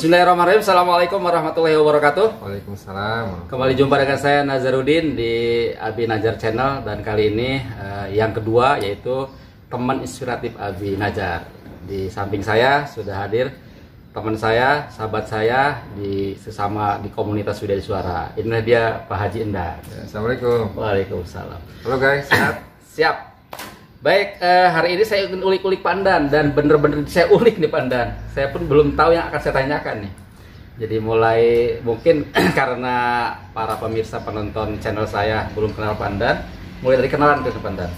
Bismillahirrahmanirrahim. Assalamualaikum warahmatullahi wabarakatuh. Waalaikumsalam. Kembali jumpa dengan saya Nazarudin di Abi Najar Channel, dan kali ini yang kedua yaitu teman inspiratif Abi Najar. Di samping saya sudah hadir teman saya, sahabat saya di komunitas Widya Suara. Inilah dia Pak Haji Endar. Ya, Assalamualaikum. Waalaikumsalam. Halo guys, sehat? Siap. Baik, hari ini saya ingin ulik-ulik Pandan, dan bener-bener saya ulik nih Pandan. Saya pun belum tahu yang akan saya tanyakan nih. Jadi mulai mungkin karena para pemirsa penonton channel saya belum kenal Pandan, mulai dari kenalan ke Pandan.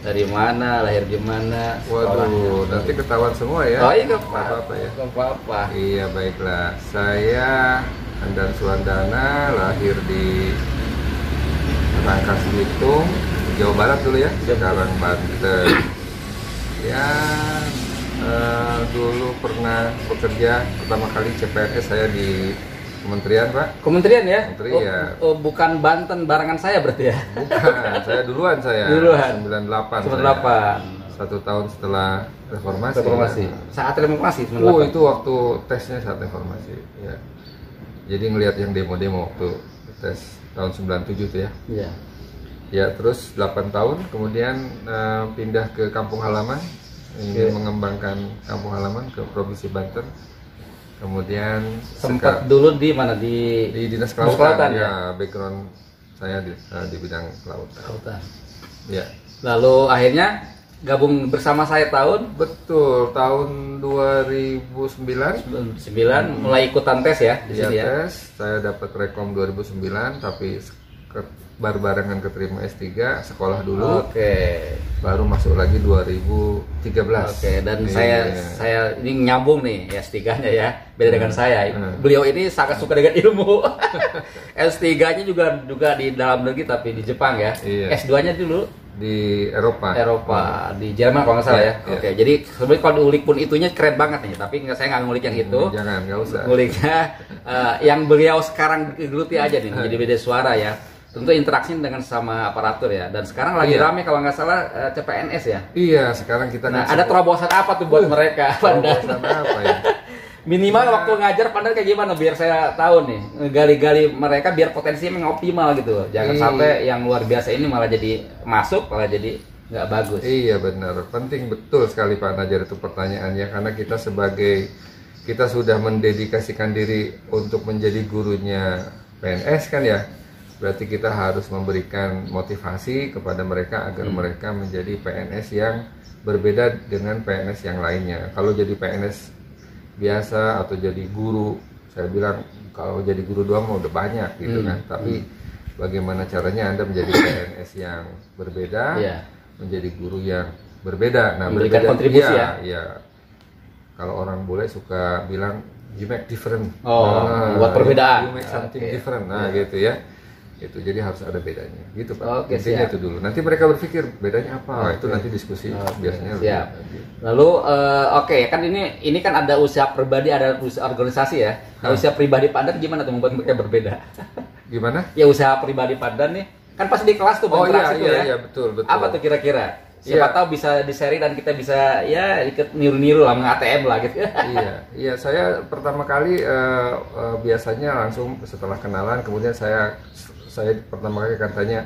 Dari mana, lahir di mana, Waduh, nanti ketahuan semua ya. Oh iya, nggak apa-apa ya. Nggak apa-apa. Iya, baiklah. Saya Andan Suwandana, lahir di Rangkas Bitung, Jawa Barat dulu ya, sekarang Banten. Ya, dulu pernah bekerja pertama kali CPNS saya di Kementerian, Pak. Kementerian ya? Kementerian. Bukan Banten barengan saya berarti ya? Bukan, saya duluan saya. Duluan. 98. 98. 1 tahun setelah reformasi. Reformasi. Ya. Saat reformasi 98. Oh, itu waktu tesnya saat reformasi. Ya. Jadi ngelihat yang demo-demo waktu tes tahun 97 itu ya. Iya. Ya, terus 8 tahun kemudian pindah ke kampung halaman, ingin mengembangkan kampung halaman ke Provinsi Banten. Kemudian sempat dulu di mana, di Dinas Kelautan ya? Background saya di bidang kelautan. Ya. Lalu akhirnya gabung bersama saya Betul, tahun 2009 mulai ikutan tes ya di sini ya. Tes, saya dapat rekom 2009, tapi barengan keterima S3, sekolah dulu. Oke. Baru masuk lagi 2013. Oke, dan saya ini nyambung nih S3-nya ya. Beda dengan saya. Beliau ini sangat suka dengan ilmu. S3-nya juga di dalam negeri tapi di Jepang ya. Iya. S2-nya dulu di Eropa. Di Jerman kalau nggak salah ya. Iya. Oke, jadi sebenarnya kalau diulik pun itunya keren banget nih, tapi saya nggak ngulik yang itu. Jangan, nggak usah. Nguliknya yang beliau sekarang geluti aja nih menjadi Widya Suara ya. Tentu interaksi dengan sama aparatur ya, dan sekarang lagi rame kalau nggak salah CPNS ya. Iya, sekarang kita ada terobosan apa tuh buat mereka, Pandan? Terobosan apa ya? Minimal waktu ngajar Pandan kayak gimana biar saya tahu nih, gali-gali mereka biar potensinya optimal gitu. Jangan sampai yang luar biasa ini malah jadi masuk, malah jadi nggak bagus. Iya benar, penting betul sekali Pak Najar itu pertanyaannya, karena kita sudah mendedikasikan diri untuk menjadi gurunya PNS kan ya. Berarti kita harus memberikan motivasi kepada mereka agar mereka menjadi PNS yang berbeda dengan PNS yang lainnya. Kalau jadi PNS biasa atau jadi guru, saya bilang kalau jadi guru doang udah banyak gitu kan. Tapi bagaimana caranya Anda menjadi PNS yang berbeda, menjadi guru yang berbeda. Nah, memberikan kontribusi ya. Ya. Kalau orang bule suka bilang you make different. Buat perbedaan. You make something different. Nah, gitu ya. Itu jadi harus ada bedanya gitu Pak. Siap. Intinya itu dulu, nanti mereka berpikir bedanya apa. Itu nanti diskusi biasanya. Siap. Lalu kan ini kan ada usaha pribadi, ada usaha organisasi ya. Nah, usaha pribadi Pandan gimana tuh membuat mereka berbeda? Gimana Ya usaha pribadi Pandan nih kan pasti di kelas tuh berinteraksi tuh ya. Iya betul. Apa tuh kira-kira? Siapa tahu bisa di-sharing dan kita bisa ya ikut niru-niru lah, nge-ATM lah gitu. Iya, saya pertama kali biasanya langsung setelah kenalan, kemudian saya pertama kali akan tanya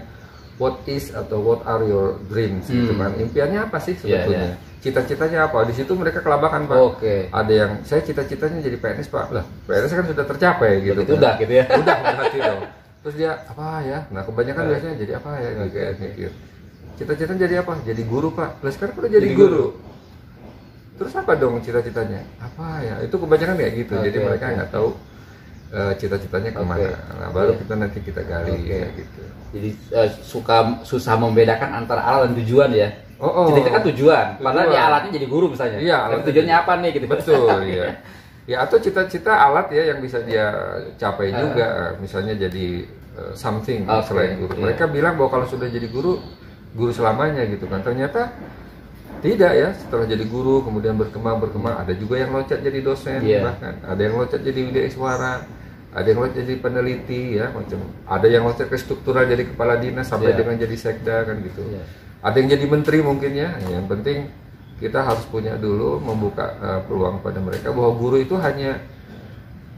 what is atau what are your dreams gitu kan, impiannya apa sih sebetulnya, cita-citanya apa. Di situ mereka kelabakan Pak. Ada yang saya cita-citanya jadi PNS Pak, lah PNS kan sudah tercapai gitu kan. Udah gitu ya. Udah berarti dong. Terus dia apa ya, nah kebanyakan biasanya jadi apa ya, kayak mikir cita-citanya jadi apa, jadi guru Pak. Lah sekarang udah jadi guru. Terus apa dong cita-citanya, apa ya, itu kebanyakan kayak gitu. Jadi mereka nggak tahu cita-citanya kemana. Nah, baru nanti kita gali kayak gitu. Jadi susah membedakan antara alat dan tujuan ya. Cita-cita kan tujuan, padahal ya alatnya jadi guru misalnya. Iya, tujuannya apa nih gitu. Betul, iya. Ya, atau cita-cita alat ya yang bisa dia capai juga. Misalnya jadi something selain guru. Mereka bilang bahwa kalau sudah jadi guru selamanya gitu kan. Ternyata tidak ya, setelah jadi guru kemudian berkembang, ada juga yang loncat jadi dosen, bahkan ada yang loncat jadi Widya Suara, ada yang loncat jadi peneliti ya, macam ada yang loncat ke struktural jadi kepala dinas sampai dengan jadi sekda kan gitu. Ada yang jadi menteri mungkin ya. Yang penting kita harus punya dulu membuka peluang pada mereka bahwa guru itu hanya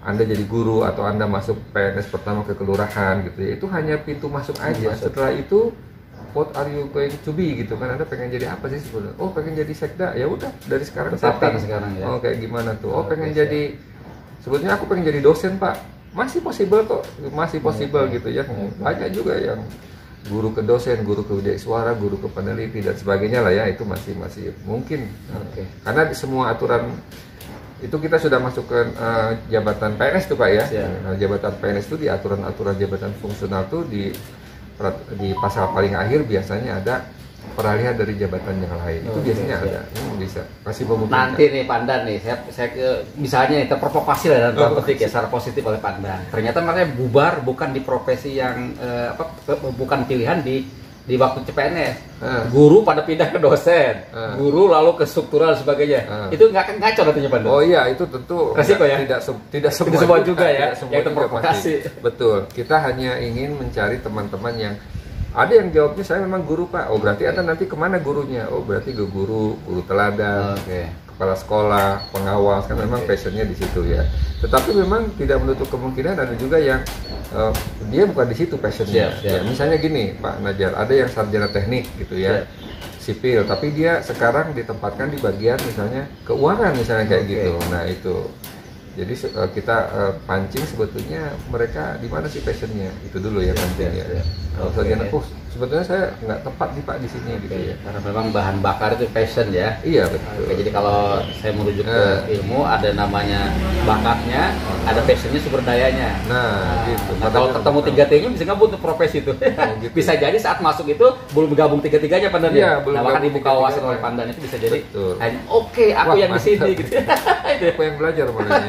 Anda jadi guru atau Anda masuk PNS pertama ke kelurahan gitu ya, itu hanya pintu masuk aja. Setelah itu what are you going to be gitu kan, Anda pengen jadi apa sih sebenarnya? Oh pengen jadi sekda, ya udah dari sekarang Tetapkan sekarang ya. Oh kayak gimana tuh? Oh pengen jadi, sebetulnya aku pengen jadi dosen Pak, masih possible kok, masih possible gitu ya. Banyak juga yang guru ke dosen, guru ke widya suara, guru ke peneliti dan sebagainya lah ya, itu masih mungkin. Karena di semua aturan itu kita sudah masuk ke jabatan PNS tuh Pak ya. Nah, jabatan PNS itu di aturan-aturan jabatan fungsional tuh di pasal paling akhir biasanya ada peralihan dari jabatan yang lain. Itu biasanya ada. Bisa kasih pemungkinan. Nanti nih Pandan nih, saya misalnya terprovokasi lah dalam tanda petik ya secara positif oleh Pandan. Ternyata mereka bubar bukan di profesi yang bukan pilihan di waktu CPNS, guru pada pindah ke dosen, guru lalu ke struktural dan sebagainya. Itu nggak akan ngaco nantinya Pandan. Oh iya, itu tentu resiko ya. Tidak semua juga ya. Yang terprovokasi. Betul. Kita hanya ingin mencari teman-teman yang ada yang jawabnya saya memang guru Pak. Oh berarti Anda nanti kemana gurunya? Oh berarti ke guru teladan, kepala sekolah, pengawas, kan memang passionnya di situ ya. Tetapi memang tidak menutup kemungkinan ada juga yang dia bukan di situ passionnya. Ya, misalnya gini Pak Najar, ada yang sarjana teknik gitu ya, sipil, tapi dia sekarang ditempatkan di bagian misalnya keuangan misalnya kayak gitu. Nah itu. Jadi kita pancing sebetulnya mereka di mana sih passionnya, itu dulu ya pancingnya. Kalau sarjana sebetulnya saya nggak tepat nih Pak di sini gitu ya. Karena memang bahan bakar itu passion ya. Iya betul. Jadi kalau saya merujuk ke ilmu ada namanya bakatnya, ada passionnya, sumber dayanya. Nah gitu. Nah, kalau ketemu tiga-tiganya bisa nggak butuh profesi itu. Gitu. Bisa jadi saat masuk itu belum gabung tiga-tiganya Pandan ya. Nah bahkan dibuka wawasan oleh Pandan itu bisa jadi hanya aku yang di sini gitu. Aku yang belajar malah.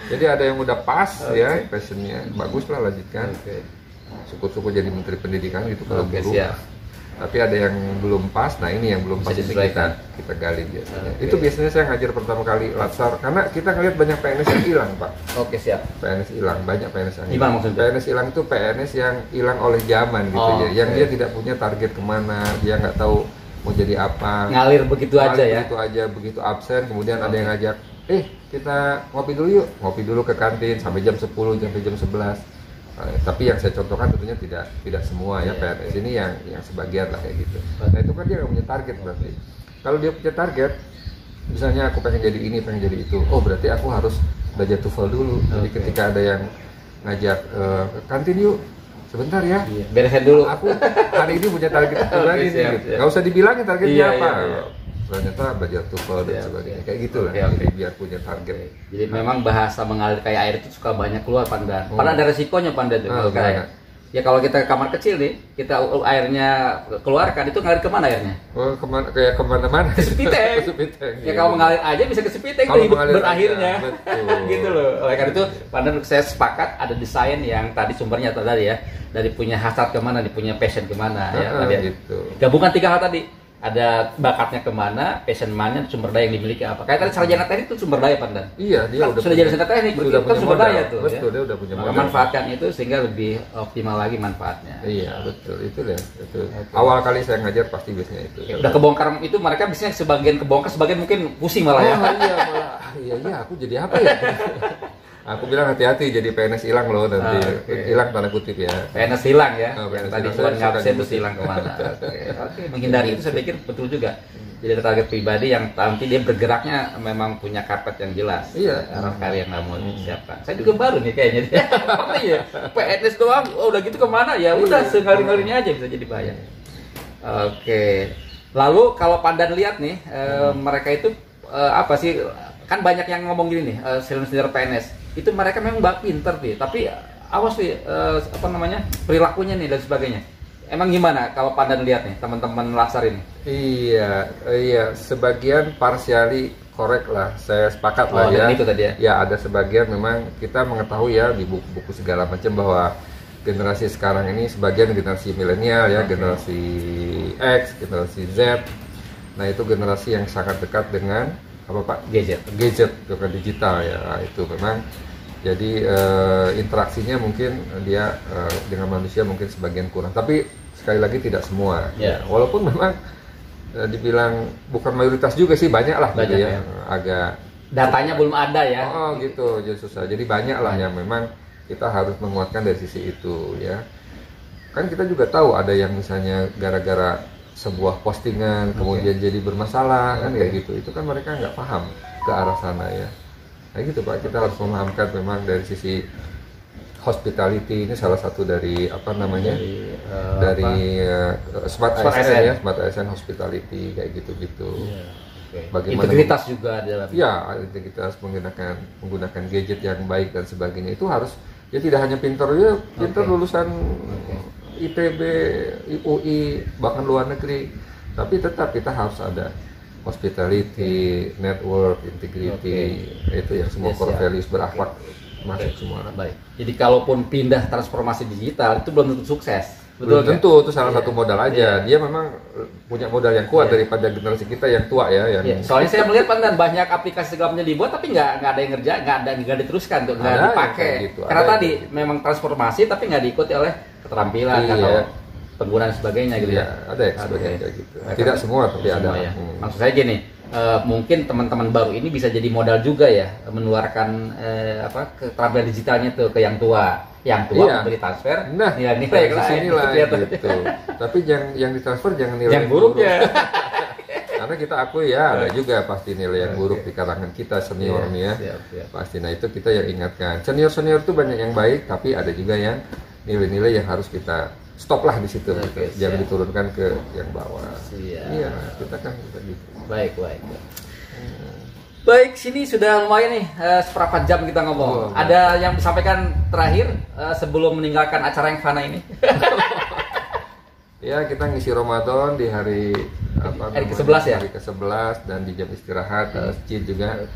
Jadi ada yang udah pas ya passionnya, bagus lah lanjutkan. Syukur-syukur jadi menteri pendidikan gitu kalau guru. Tapi ada yang belum pas, nah ini yang belum pas ini kita gali biasanya. Itu biasanya saya ngajar pertama kali latsar, karena kita ngelihat banyak PNS yang hilang Pak. PNS hilang, banyak PNS yang hilang. PNS hilang itu PNS yang hilang oleh zaman gitu ya, yang dia tidak punya target kemana, dia nggak tahu mau jadi apa. Ngalir begitu aja ya. Begitu absen, kemudian ada yang ngajak, kita ngopi dulu yuk, ngopi dulu ke kantin sampai jam 10, sampai jam 11. Tapi yang saya contohkan tentunya tidak semua ya, PNS ini yang sebagian lah kayak gitu. Nah itu kan dia nggak punya target berarti. Kalau dia punya target, misalnya aku pengen jadi ini, pengen jadi itu, oh berarti aku harus belajar TOEFL dulu. Jadi ketika ada yang ngajak ke kantin yuk, sebentar ya, beresin dulu. Aku hari ini punya target itu lagi nih, gitu. Nggak usah dibilangin targetnya apa. Ternyata belajar TOEFL dan sebagainya, kayak gitulah. Jadi biar punya target. Jadi memang bahasa mengalir kayak air itu suka banyak keluar Pandan. Padahal ada resikonya Pandan tuh. Ya kalau kita ke kamar kecil nih, kita airnya keluarkan, itu ngalir kemana airnya? Oh kayak kemana-mana. Ke sepiteng. Ya kalau mengalir aja bisa ke sepiteng itu hidup berakhirnya. Gitu loh. Oleh karena itu Pandan saya sepakat ada desain yang tadi sumbernya tadi ya, dari punya hasrat kemana, dari punya passion kemana ya. Gitu. Gabungkan tiga hal tadi. Ada bakatnya kemana, passion mana, sumber daya yang dimiliki apa. Kayak tadi sarjana teknik itu sumber daya Pandan. Iya, dia sudah jadi sarjana teknik, sudah punya sumber daya tuh. Betul, dia udah punya modal. Memanfaatkan itu sehingga lebih optimal lagi manfaatnya. Iya, betul. Itu deh. Awal kali saya ngajar pasti biasanya itu. Udah kebongkar itu mereka biasanya sebagian kebongkar, sebagian mungkin pusing malah ya. Iya, aku jadi apa ya? Aku bilang hati-hati jadi PNS hilang loh nanti. Hilang tanda kutip ya. PNS hilang ya. PNS tadi bukan ngabsen terus hilang kemana. Oke, menghindari itu saya pikir betul juga. Jadi ada target pribadi yang nanti dia bergeraknya memang punya karpet yang jelas. Iya. Karya yang mau disiapkan. Saya juga baru nih kayaknya. Ya. PNS doang, udah gitu kemana ya? Udah sengaling-ngalingnya aja bisa jadi bahaya. Oke. Lalu kalau Pandan lihat nih, mereka itu apa sih? Kan banyak yang ngomong gini nih, senior PNS. Itu mereka memang pinter nih, tapi awas nih perilakunya nih dan sebagainya. Emang gimana kalau Pandan lihat nih teman-teman latsar ini? Iya, sebagian parsiali korek lah, saya sepakat lah ya. Itu tadi ya. Ya ada sebagian memang kita mengetahui ya di buku-buku segala macam bahwa generasi sekarang ini sebagian generasi milenial ya, generasi X, generasi Z. Nah itu generasi yang sangat dekat dengan apa Pak? Gadget, dengan digital ya. Nah, itu memang jadi interaksinya mungkin dia dengan manusia mungkin sebagian kurang, tapi sekali lagi tidak semua. Walaupun memang dibilang bukan mayoritas juga sih, banyak lah gitu ya. Agak datanya belum ada ya. Oh gitu, jadi susah. Jadi banyak lah yang memang kita harus menguatkan dari sisi itu ya. Kan kita juga tahu ada yang misalnya gara-gara sebuah postingan kemudian jadi bermasalah kan kayak gitu. Itu kan mereka nggak paham ke arah sana ya. Nah gitu Pak, kita harus memahamkan memang dari sisi hospitality ini salah satu dari apa namanya dari Smart ASN ya, Smart ASN Hospitality kayak gitu-gitu. Bagaimana integritas juga dalam. Ya, integritas menggunakan gadget yang baik dan sebagainya itu harus ya tidak hanya pinter ya, pinter lulusan IPB, UI bahkan luar negeri, tapi tetap kita harus ada hospitality, network, integrity, itu yang semua core values berakhlak masuk semua. Baik. Jadi kalaupun pindah transformasi digital itu belum tentu sukses. Betul tentu itu salah satu modal aja. Dia memang punya modal yang kuat daripada generasi kita yang tua ya. Yang soalnya saya melihat Pandan banyak aplikasi segalanya dibuat tapi nggak ada yang ngerjain, nggak diteruskan tuh, nggak dipakai. Gitu. Karena tadi memang transformasi tapi nggak diikuti oleh keterampilan atau penggunaan sebagainya gitu ya. Ada yang sebagainya kayak gitu. Tidak semua tapi ada. Ya. Maksud saya gini, mungkin teman-teman baru ini bisa jadi modal juga ya menularkan keterampilan digitalnya tuh ke yang tua memberi transfer nilai-nilai ke sini lah gitu. Tapi yang ditransfer jangan nilai yang buruk ya. Karena kita akui ya ada juga pasti nilai yang buruk di kalangan kita senior nih ya. Pasti. Nah itu kita yang ingatkan. Senior itu banyak yang baik tapi ada juga yang nilai-nilai yang harus kita stop lah di situ. Jangan diturunkan ke yang bawah. Iya, kita kan gitu. Baik. Baik, sini sudah lumayan nih, seperempat jam kita ngomong. Ada yang disampaikan terakhir sebelum meninggalkan acara yang fana ini? Ya, kita ngisi Ramadan di hari ke-11 ya? Hari ke-11 dan di jam istirahat di masjid juga.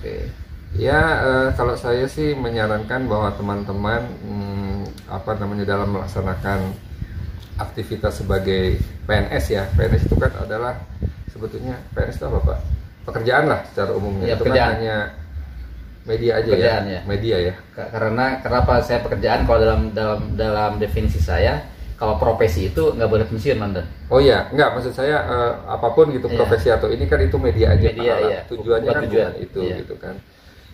Ya, kalau saya sih menyarankan bahwa teman-teman dalam melaksanakan aktivitas sebagai PNS ya. PNS itu kan adalah sebetulnya PNS itu apa Pak? Pekerjaan lah secara umumnya. Ya, itu kan hanya media aja ya. Media ya. Karena kenapa saya pekerjaan kalau dalam definisi saya kalau profesi itu nggak boleh pensiun Mandan. Oh iya, nggak maksud saya apapun gitu profesi atau ini kan itu media aja. Tujuannya kan bukan itu gitu kan.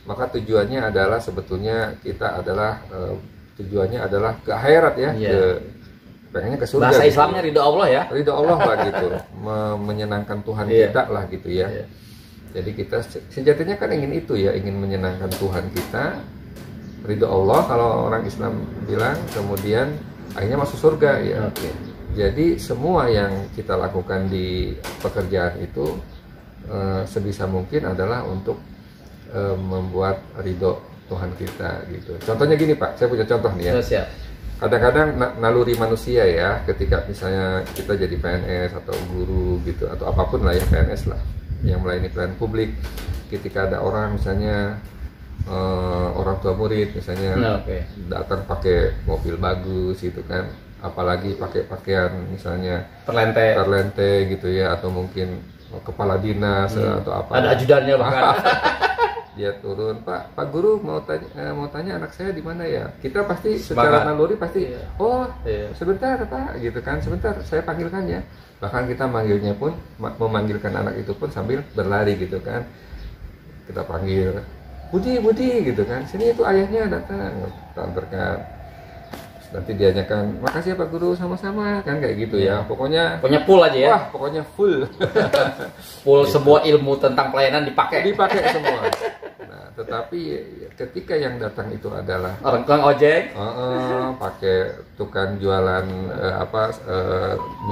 Maka tujuannya adalah sebetulnya kita adalah tujuannya adalah ke akhirat ya. Pengennya ke surga. Bahasa Islamnya ridho Allah ya. Ridho Allah lah gitu. Menyenangkan Tuhan kita lah gitu ya. Jadi kita sejatinya kan ingin itu ya, ingin menyenangkan Tuhan kita, ridho Allah kalau orang Islam bilang, kemudian akhirnya masuk surga ya. Jadi semua yang kita lakukan di pekerjaan itu sebisa mungkin adalah untuk membuat ridho Tuhan kita gitu. Contohnya gini Pak, saya punya contoh nih ya. Kadang-kadang naluri manusia ya, ketika misalnya kita jadi PNS atau guru gitu atau apapun lah ya, PNS lah yang melayani pelayanan publik, ketika ada orang misalnya orang tua murid misalnya datang pakai mobil bagus gitu kan, apalagi pakai pakaian misalnya terlente gitu ya, atau mungkin kepala dinas atau apa, ada ajudannya bahkan. Dia turun, Pak Guru mau tanya anak saya di mana ya. Kita pasti secara naluri pasti sebentar Pak gitu kan, sebentar saya panggilkan ya. Bahkan kita manggilnya pun memanggilkan anak itu pun sambil berlari gitu kan. Kita panggil Budi gitu kan, sini itu ayahnya datang, kita antarkan. Nanti dianyakan, makasih ya Pak Guru, sama-sama kan kayak gitu ya. Pokoknya full aja ya. Wah, pokoknya full. Full gitu. Semua ilmu tentang pelayanan dipakai semua. Nah, tetapi ketika yang datang itu adalah orang tukang ojek, pakai tukang jualan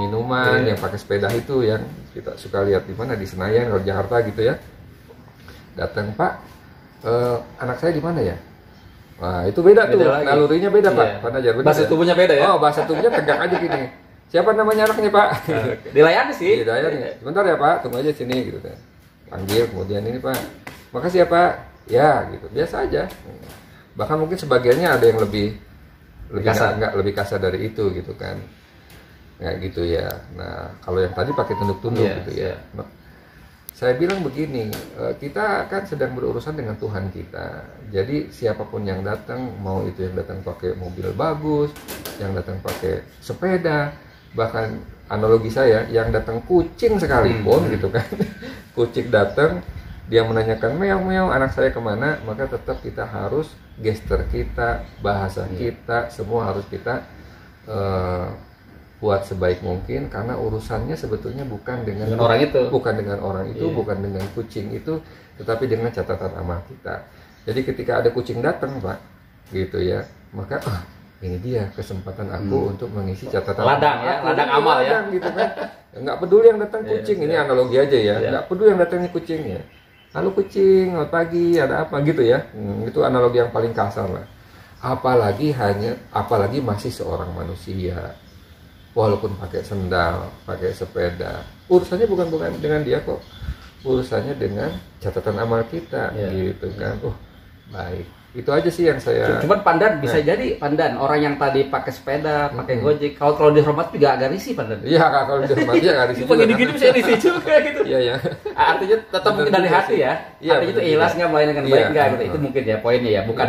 minuman, yang pakai sepeda itu yang kita suka lihat di mana, di Senayan atau Jakarta gitu ya. Datang, Pak, anak saya di mana ya? Wah, itu beda tuh, nalurinya beda Pak. Bahasa tubuhnya beda ya? Oh, bahasa tubuhnya tegak aja gini. Siapa namanya anaknya Pak? Dilayani sih. Dilayani. Sebentar ya Pak, tunggu aja sini gitu kan. Panggil, kemudian ini Pak, makasih ya Pak. Ya gitu, biasa aja. Bahkan mungkin sebagiannya ada yang lebih kasar dari itu gitu kan. Kayak gitu ya. Nah, kalau yang tadi pakai tunduk-tunduk gitu ya. Saya bilang begini, kita kan sedang berurusan dengan Tuhan kita. Jadi siapapun yang datang, mau itu yang datang pakai mobil bagus, yang datang pakai sepeda, bahkan analogi saya, yang datang kucing sekalipun gitu kan. Kucing datang, dia menanyakan meow meow anak saya kemana, maka tetap kita harus gesture kita, bahasa kita, semua harus kita buat sebaik mungkin, karena urusannya sebetulnya bukan dengan orang itu, bukan dengan kucing itu, tetapi dengan catatan amal kita. Jadi ketika ada kucing datang, Pak, gitu ya, maka ini dia kesempatan aku untuk mengisi catatan ladang amal ya, gitu kan. Nggak peduli yang datang kucing, ini analogi aja ya, nggak peduli yang datangnya kucingnya. Halo kucing, selamat pagi, ada apa gitu ya. Itu analogi yang paling kasar lah. Apalagi masih seorang manusia, walaupun pakai sendal, pakai sepeda, urusannya bukan dengan dia kok, urusannya dengan catatan amal kita, gitu kan. Baik, itu aja sih yang saya. Cuman Pandan bisa jadi Pandan orang yang tadi pakai sepeda, pakai gojek, kalau dihormati juga agak risih Pandan. Iya, kalau dihormati ya agak risih. Gini-gini bisa risih juga gitu. Iya ya. Artinya tetap mungkin dari hati ya. Artinya itu ikhlas nggak main dengan baik nggak gitu. Itu mungkin ya poinnya ya, bukan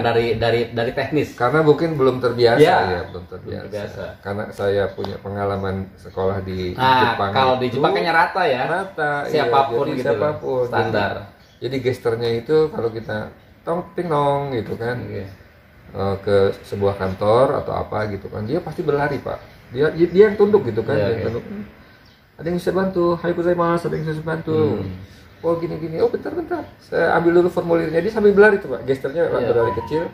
dari teknis. Karena mungkin belum terbiasa ya, belum terbiasa. Karena saya punya pengalaman sekolah di Jepang. Kalau di Jepang kayaknya rata ya. Rata. Siapapun iya, gitu. Siapapun. Standar. Jadi gesternya itu kalau kita ting nong gitu kan, ke sebuah kantor atau apa gitu kan, dia pasti berlari Pak. Dia yang tunduk gitu kan, tunduk. Ada yang bisa bantu, hai gozaimasu, ada yang bisa bantu. Oh gini, oh bentar, saya ambil dulu formulirnya, dia sambil berlari tuh Pak, gesternya berlari kecil,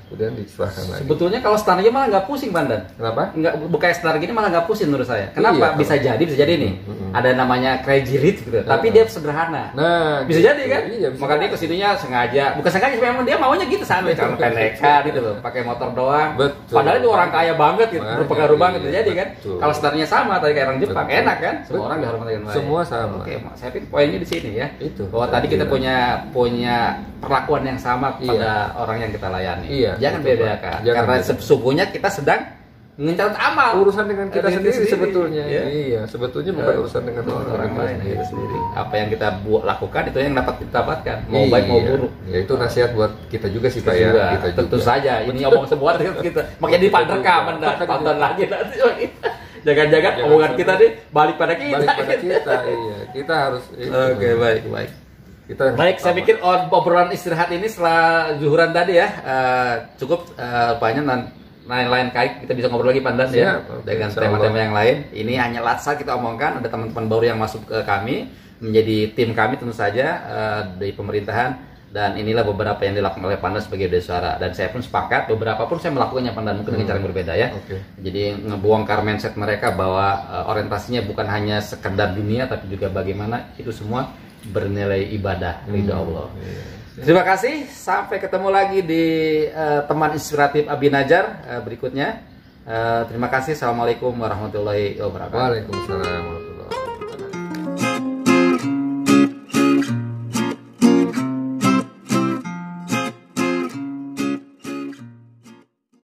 kemudian diserahkan lagi. Sebetulnya kalau standarnya malah nggak pusing Pandan. Kenapa? Nggak bukan standar gini malah nggak pusing menurut saya. Kenapa? Bisa jadi nih. Ada namanya crazy rich gitu, tapi dia sederhana. Nah, bisa gitu. jadi kan? Iya, maka dia kesininya sengaja, bukan sengaja, memang dia maunya gitu sampai kalau pendekkan gitu loh, pakai motor doang. Betul. Padahal itu orang kaya banget gitu, berpengaruh banget gitu. Jadi kan, betul. kalau standarnya sama tadi kayak orang Jepang, enak kan? Semua orang dihormati dengan baik. Semua sama. Oke, saya pikir poinnya di sini ya. Itu. Bahwa tadi kita punya perlakuan yang sama pada orang yang kita layani. Iya. Jangan bedakan. Karena sesungguhnya kita sedang mencatat amal, urusan dengan kita sendiri sebetulnya. Ya? Iya, sebetulnya bukan urusan dengan orang lain sendiri. Apa yang kita lakukan itu yang dapat kita dapatkan, mau baik mau buruk. Ya itu nasihat buat kita juga sih Pak ya. Kita tentu juga. Saja ini omong semua kita. Makanya di rekaman dan tonton lagi nanti. Jangan-jangan omongan kita nih balik pada kita. Iya. Kita harus. Oke, baik. Baik, saya pikir obrolan istirahat ini setelah zuhuran tadi ya cukup banyak dan lain-lain kali kita bisa ngobrol lagi Pandan ya dengan tema-tema yang lain. Ini hanya latsa kita omongkan, ada teman-teman baru yang masuk ke kami menjadi tim kami tentu saja dari pemerintahan, dan inilah beberapa yang dilakukan oleh Pandan sebagai Duta Suara, dan saya pun sepakat beberapa pun saya melakukannya Pandan mungkin dengan cara yang berbeda ya. Jadi ngebongkar mindset mereka bahwa orientasinya bukan hanya sekedar dunia tapi juga bagaimana itu semua bernilai ibadah ridha Allah. Terima kasih, sampai ketemu lagi di teman inspiratif Abi Najar berikutnya. Terima kasih, assalamualaikum warahmatullahi wabarakatuh. Waalaikumsalam.